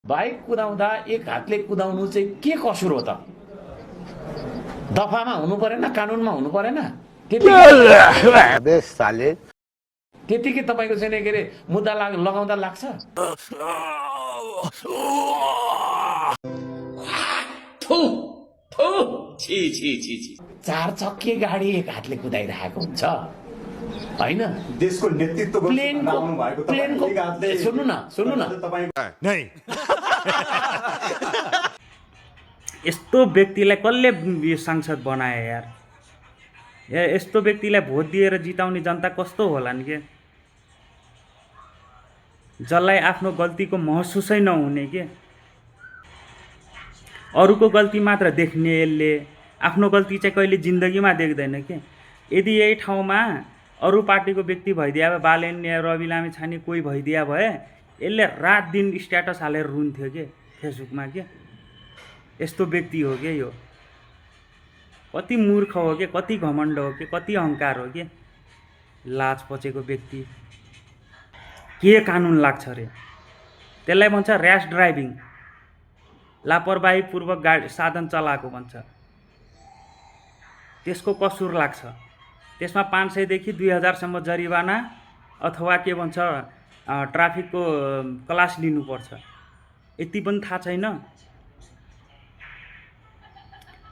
Bike कुदाउँदा एक हातले कुदाउनु चाहिँ के कसुर हो त? दफामा हुनु परेन, कानुनमा हुनु परेन? त्यतिकै तपाईको चाहिँ के अरे मुद्दा लगाउँदा लाग्छ। चार चक्के गाडी एक हातले कुदाइरहेको हुन्छ हैन? देशको नेतृत्व बनाउनु भएको प्लेनको सुन्नु न यस्तो व्यक्तिलाई कसले सांसद बनाए यार? यस्तो व्यक्तिलाई भोट दिएर जिताउने जनता कस्तो होलान् के? जसलाई आफ्नो गल्तीको महसुसै नहुने के? अरूको गल्ती मात्र देख्ने, यसले आफ्नो गल्ती चाहिँ कहिले जिन्दगीमा देख्दैन के? यदि यही ठाउँमा अरू पार्टीको व्यक्ति भइदिया भए, बालेन या रवि लामिछाने कोही भइदिया भए, यसले रात दिन स्ट्याटस हालेर रुन्थ्यो के फेसबुकमा के? यस्तो व्यक्ति हो के यो? कति मूर्ख हो के? कति घमण्ड हो के? कति अहङ्कार हो के? लाज पचेको व्यक्ति। के कानुन लाग्छ रे? त्यसलाई भन्छ र्यास ड्राइभिङ, लापरवाहीपूर्वक गाडी साधन चलाएको भन्छ। त्यसको कसुर लाग्छ। त्यसमा 500 देखि 2000 सम्म जरिवाना अथवा के भन्छ ट्राफिकको क्लास लिनुपर्छ। यति पनि थाहा छैन?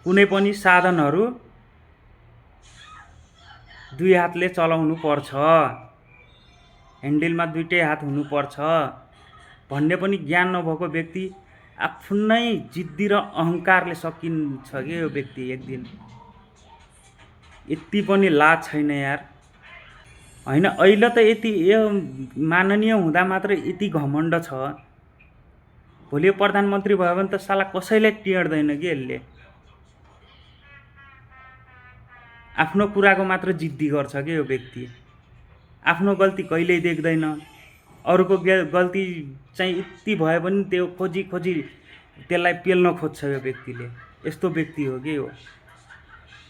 कुनै पनि साधनहरू 2 हातले चलाउनु पर्छ, ह्यान्डलमा 2टै हात हुनुपर्छ भन्ने पनि ज्ञान नभएको व्यक्ति आफ्नै जिद्दी र अहङ्कारले सकिन्छ के यो व्यक्ति एक दिन। यति पनि लाज छैन यार। हैन, अहिले त यति यो माननीय हुँदा मात्र यति घमण्ड छ। भोलि प्रधानमन्त्री भयो भने त साला कसैले टिड्दैन के यसले? आफ्नो कुराको मात्र जिद्दी गर्छ के यो व्यक्ति। आफ्नो गल्ती कहिल्यै देख्दैन। अरूको गल्ती चाहिँ यति भयो भने त्यो खोजी त्यसलाई पेल्न खोज्छ यो व्यक्तिले। यस्तो व्यक्ति हो के यो?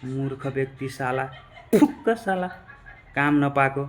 मूर्ख व्यक्ति साला, फुक्क साला, काम नपाएको।